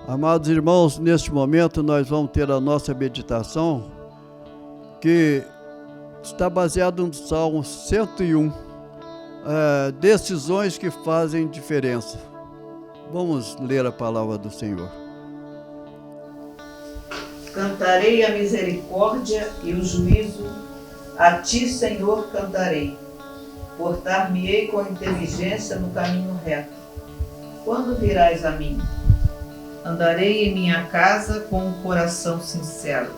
Amados irmãos, neste momento nós vamos ter a nossa meditação, que está baseada no Salmo 101, decisões que fazem diferença. Vamos ler a palavra do Senhor. Cantarei a misericórdia e o juízo, a ti, Senhor, cantarei. Portar-me-ei com inteligência no caminho reto. Quando virás a mim? Andarei em minha casa com um coração sincero.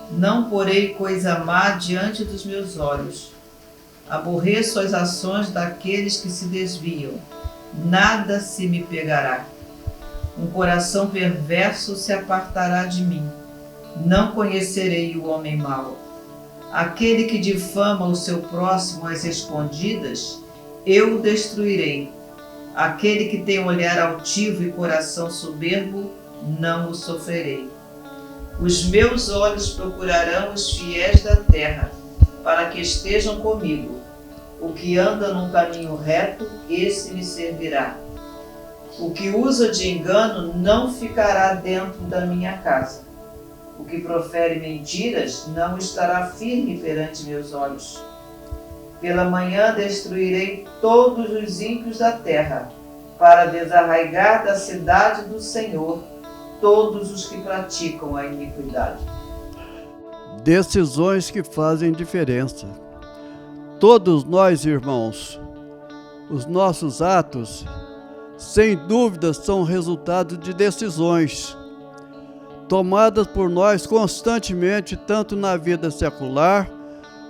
Não porei coisa má diante dos meus olhos. Aborreço as ações daqueles que se desviam. Nada se me pegará. Um coração perverso se apartará de mim. Não conhecerei o homem mau. Aquele que difama o seu próximo às escondidas, eu o destruirei. Aquele que tem olhar altivo e coração soberbo, não o sofrerei. Os meus olhos procurarão os fiéis da terra, para que estejam comigo. O que anda num caminho reto, esse me servirá. O que usa de engano não ficará dentro da minha casa. O que profere mentiras não estará firme perante meus olhos. Pela manhã destruirei todos os ímpios da terra, para desarraigar da cidade do Senhor todos os que praticam a iniquidade. Decisões que fazem diferença. Todos nós, irmãos, os nossos atos, sem dúvida, são resultado de decisões tomadas por nós constantemente, tanto na vida secular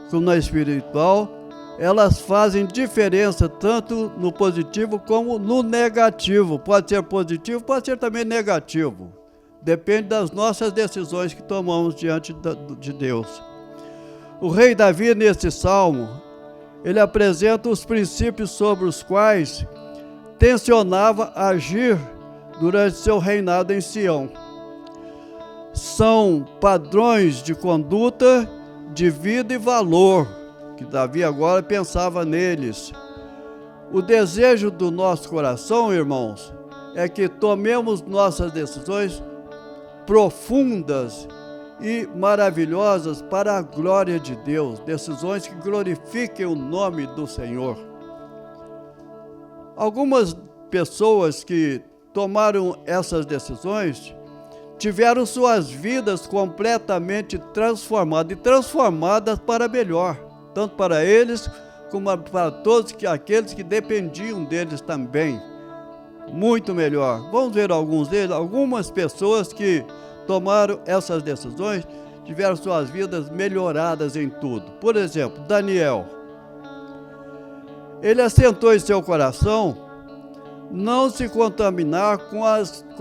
como na espiritual. Elas fazem diferença tanto no positivo como no negativo. Pode ser positivo, pode ser também negativo. Depende das nossas decisões que tomamos diante de Deus. O rei Davi, nesse salmo, ele apresenta os princípios sobre os quais tensionava agir durante seu reinado em Sião. São padrões de conduta, de vida e valor, que Davi agora pensava neles. O desejo do nosso coração, irmãos, é que tomemos nossas decisões profundas e maravilhosas para a glória de Deus, decisões que glorifiquem o nome do Senhor. Algumas pessoas que tomaram essas decisões tiveram suas vidas completamente transformadas, e transformadas para melhor, tanto para eles como para todos aqueles que dependiam deles também, muito melhor. Vamos ver alguns deles. Algumas pessoas que tomaram essas decisões tiveram suas vidas melhoradas em tudo. Por exemplo, Daniel. Ele assentou em seu coração não se contaminar com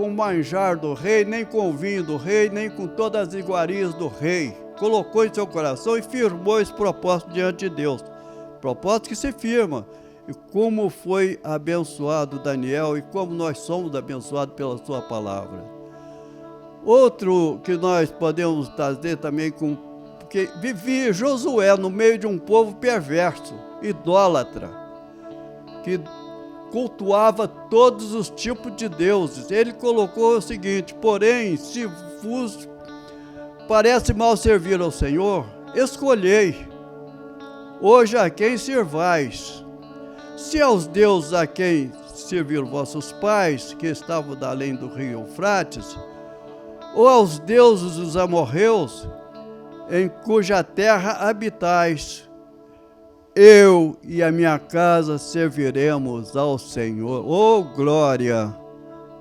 o manjar do rei, nem com o vinho do rei, nem com todas as iguarias do rei. Colocou em seu coração e firmou esse propósito diante de Deus. Propósito que se firma. E como foi abençoado Daniel e como nós somos abençoados pela sua palavra. Outro que nós podemos trazer também, porque vivia Josué no meio de um povo perverso, idólatra, que cultuava todos os tipos de deuses. Ele colocou o seguinte: porém, se vos parece mal servir ao Senhor, escolhei hoje a quem servais. Se aos deuses a quem serviram vossos pais, que estavam da além do rio Eufrates, ou aos deuses dos amorreus, em cuja terra habitais, eu e a minha casa serviremos ao Senhor. Oh, glória!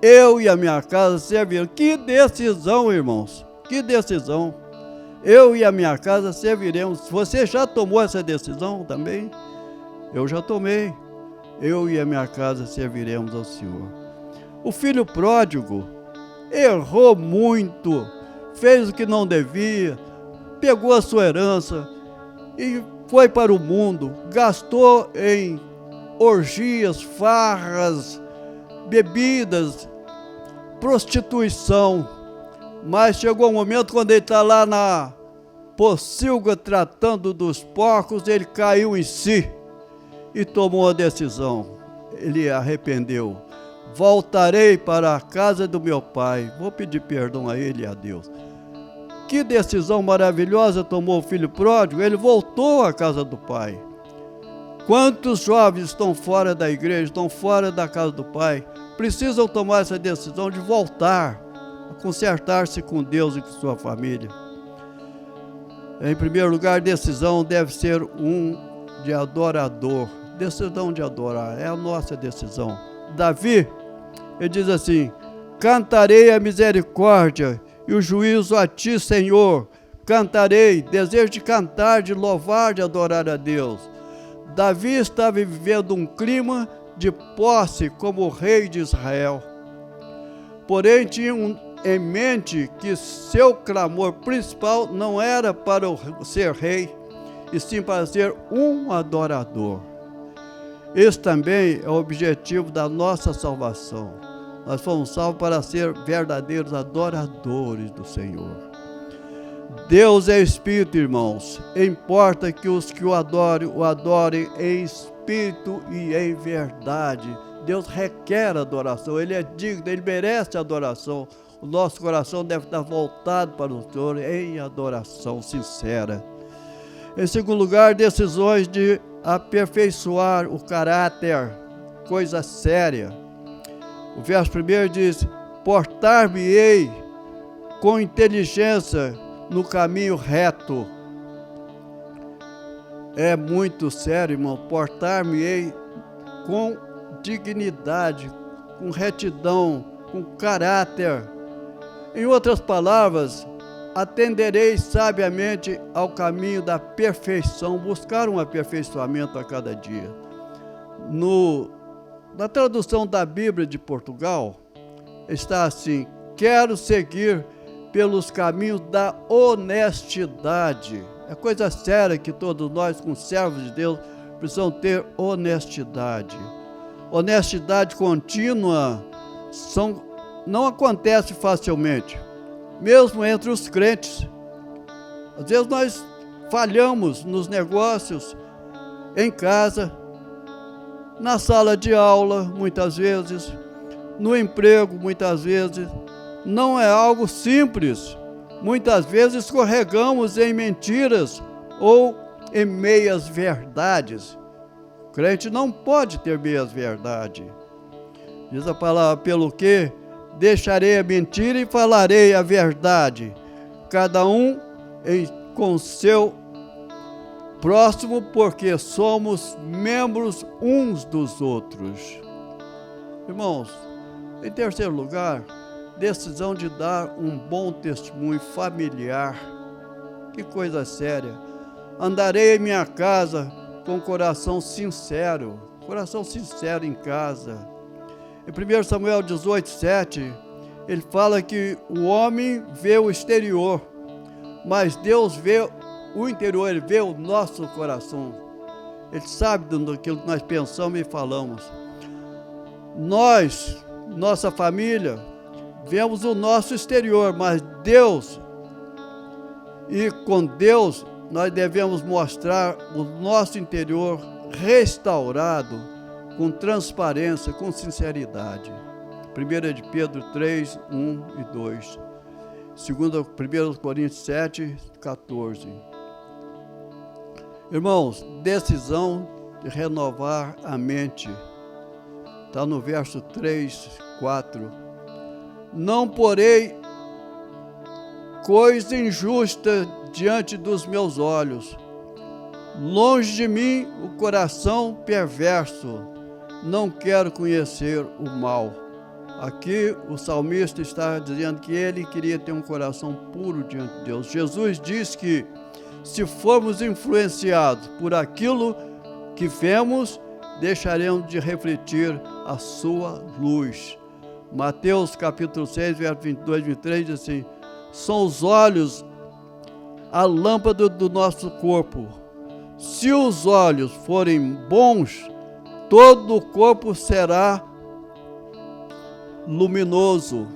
Eu e a minha casa serviremos. Que decisão, irmãos! Que decisão! Eu e a minha casa serviremos. Você já tomou essa decisão também? Eu já tomei. Eu e a minha casa serviremos ao Senhor. O filho pródigo errou muito, fez o que não devia, pegou a sua herança e foi para o mundo, gastou em orgias, farras, bebidas, prostituição. Mas chegou um momento quando ele está lá na pocilga tratando dos porcos, ele caiu em si e tomou a decisão. Ele arrependeu. voltarei para a casa do meu pai. Vou pedir perdão a ele e a Deus. Que decisão maravilhosa tomou o filho pródigo, ele voltou à casa do pai. Quantos jovens estão fora da igreja, estão fora da casa do pai, precisam tomar essa decisão de voltar, a consertar-se com Deus e com sua família. Em primeiro lugar, decisão deve ser de adorador. Decisão de adorar, é a nossa decisão. Davi, ele diz assim: cantarei a misericórdia e o juízo a ti, Senhor. Cantarei, desejo de cantar, de louvar, de adorar a Deus. Davi estava vivendo um clima de posse como rei de Israel. Porém, tinha em mente que seu clamor principal não era para ser rei, e sim para ser um adorador. Esse também é o objetivo da nossa salvação. Nós fomos salvos para ser verdadeiros adoradores do Senhor. Deus é Espírito, irmãos. Importa que os que o adorem em Espírito e em verdade. Deus requer adoração, Ele é digno, Ele merece adoração. O nosso coração deve estar voltado para o Senhor em adoração sincera. Em segundo lugar, decisões de aperfeiçoar o caráter, coisa séria. O verso 1 diz: portar-me-ei com inteligência no caminho reto. É muito sério, irmão. Portar-me-ei com dignidade, com retidão, com caráter. Em outras palavras, atenderei sabiamente ao caminho da perfeição, buscar um aperfeiçoamento a cada dia. Na tradução da Bíblia de Portugal, está assim: quero seguir pelos caminhos da honestidade. É coisa séria que todos nós, como servos de Deus, precisamos ter honestidade. Honestidade contínua não acontece facilmente, mesmo entre os crentes. Às vezes nós falhamos nos negócios, em casa, na sala de aula, muitas vezes, no emprego, muitas vezes. Não é algo simples. Muitas vezes escorregamos em mentiras ou em meias verdades. O crente não pode ter meias verdades. Diz a palavra: pelo que deixarei a mentira e falarei a verdade, cada um com seu próximo, porque somos membros uns dos outros. Irmãos, em terceiro lugar, decisão de dar um bom testemunho familiar. Que coisa séria. Andarei em minha casa com coração sincero em casa. Em 1 Samuel 18:7, ele fala que o homem vê o exterior, mas Deus vê o interior, Ele vê o nosso coração. Ele sabe daquilo que nós pensamos e falamos. Nós, nossa família, vemos o nosso exterior, mas Deus, e com Deus, nós devemos mostrar o nosso interior restaurado, com transparência, com sinceridade. 1 de Pedro 3, 1 e 2. 1 Coríntios 7, 14. Irmãos, decisão de renovar a mente. Está no verso 3, 4. Não porei coisa injusta diante dos meus olhos. Longe de mim o coração perverso. Não quero conhecer o mal. Aqui o salmista está dizendo que ele queria ter um coração puro diante de Deus. Jesus diz que se formos influenciados por aquilo que vemos, deixaremos de refletir a sua luz. Mateus capítulo 6, verso 22 e 23 diz assim: são os olhos a lâmpada do nosso corpo. Se os olhos forem bons, todo o corpo será luminoso.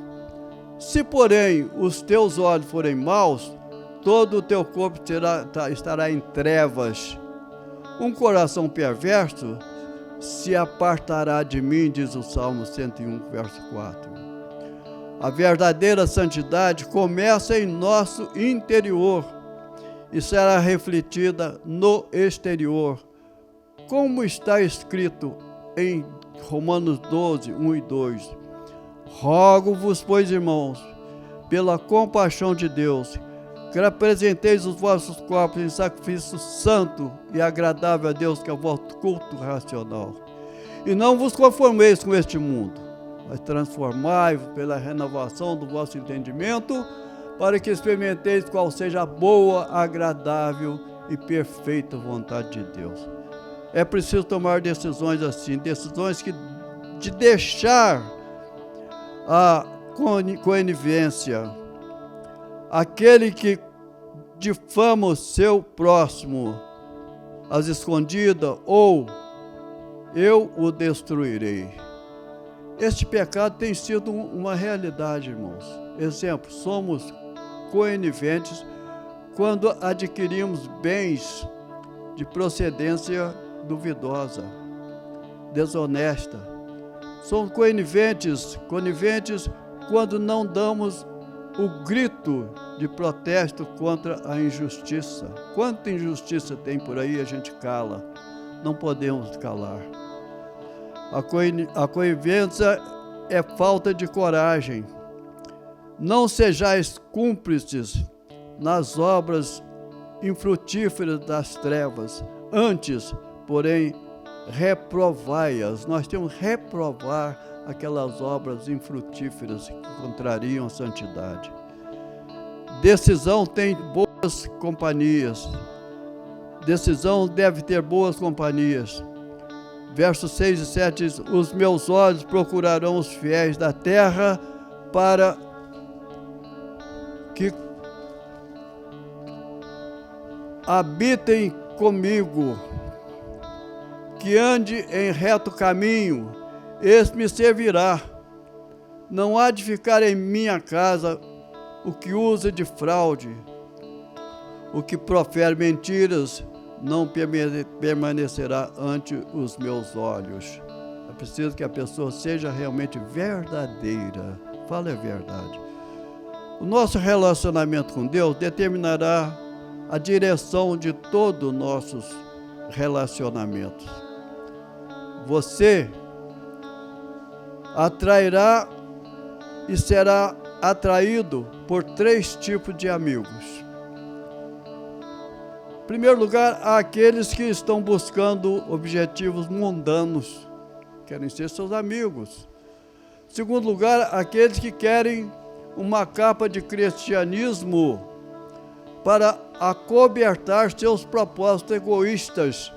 Se, porém, os teus olhos forem maus, todo o teu corpo estará em trevas. Um coração perverso se apartará de mim, diz o Salmo 101, verso 4. A verdadeira santidade começa em nosso interior e será refletida no exterior, como está escrito em Romanos 12, 1 e 2. Rogo-vos, pois, irmãos, pela compaixão de Deus, que apresenteis os vossos corpos em sacrifício santo e agradável a Deus, que é o vosso culto racional. E não vos conformeis com este mundo, mas transformai-vos pela renovação do vosso entendimento, para que experimenteis qual seja a boa, agradável e perfeita vontade de Deus. É preciso tomar decisões assim, decisões de deixar a conivência, aquele que difama o seu próximo às escondidas, ou eu o destruirei. Este pecado tem sido uma realidade, irmãos. Exemplo, somos coniventes quando adquirimos bens de procedência duvidosa, desonesta. Somos coniventes quando não damos o grito de protesto contra a injustiça. Quanta injustiça tem por aí, a gente cala. Não podemos calar. A conivência é falta de coragem. Não sejais cúmplices nas obras infrutíferas das trevas. Antes, porém, reprovai-as. Nós temos que reprovar aquelas obras infrutíferas que contrariam a santidade. Decisão tem boas companhias. Decisão deve ter boas companhias. Versos 6 e 7 diz: os meus olhos procurarão os fiéis da terra para que habitem comigo, que ande em reto caminho, esse me servirá. Não há de ficar em minha casa o que usa de fraude, o que profere mentiras, não permanecerá ante os meus olhos. É preciso que a pessoa seja realmente verdadeira. Fale a verdade. O nosso relacionamento com Deus determinará a direção de todos os nossos relacionamentos. Você atrairá e será atraído por 3 tipos de amigos. Em primeiro lugar, há aqueles que estão buscando objetivos mundanos, querem ser seus amigos. Em segundo lugar, aqueles que querem uma capa de cristianismo para acobertar seus propósitos egoístas.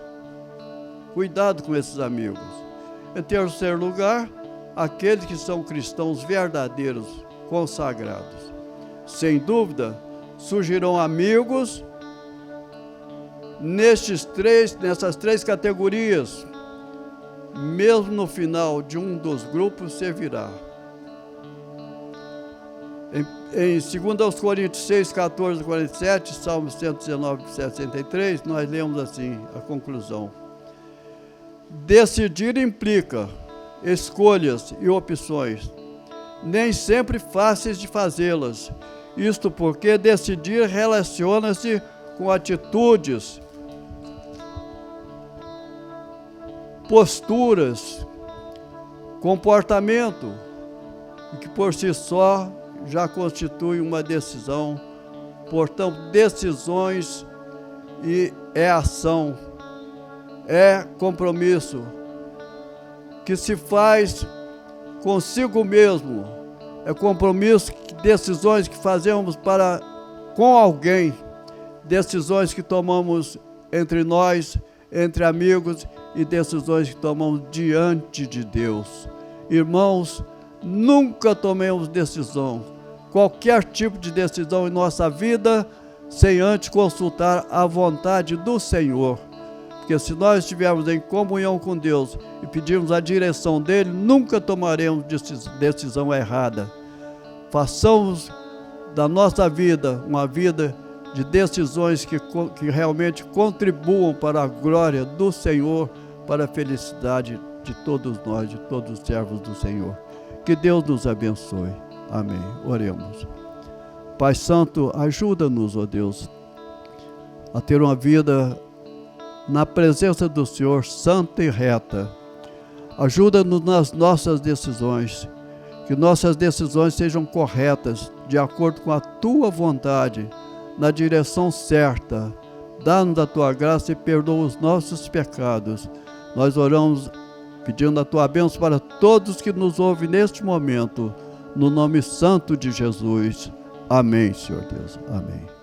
Cuidado com esses amigos. Em terceiro lugar, aqueles que são cristãos verdadeiros, consagrados. Sem dúvida, surgirão amigos nessas 3 categorias. Mesmo no final de um dos grupos servirá. Em 2 Coríntios 6, 14 e 47, Salmo 119, 63, nós lemos assim a conclusão. Decidir implica escolhas e opções, nem sempre fáceis de fazê-las. Isto porque decidir relaciona-se com atitudes, posturas, comportamento, que por si só já constitui uma decisão. Portanto, decisões e é ação, é compromisso que se faz consigo mesmo, é compromisso, decisões que fazemos com alguém, decisões que tomamos entre nós, entre amigos, e decisões que tomamos diante de Deus. Irmãos, nunca tomemos decisão, qualquer tipo de decisão em nossa vida, sem antes consultar a vontade do Senhor. Porque se nós estivermos em comunhão com Deus e pedirmos a direção dEle, nunca tomaremos decisão errada. Façamos da nossa vida uma vida de decisões que realmente contribuam para a glória do Senhor, para a felicidade de todos nós, de todos os servos do Senhor. Que Deus nos abençoe. Amém. Oremos. Pai Santo, ajuda-nos, ó Deus, a ter uma vida na presença do Senhor santa e reta. Ajuda-nos nas nossas decisões, que nossas decisões sejam corretas, de acordo com a Tua vontade, na direção certa. Dá-nos a Tua graça e perdoa os nossos pecados. Nós oramos pedindo a Tua bênção para todos que nos ouvem neste momento, no nome santo de Jesus. Amém, Senhor Deus. Amém.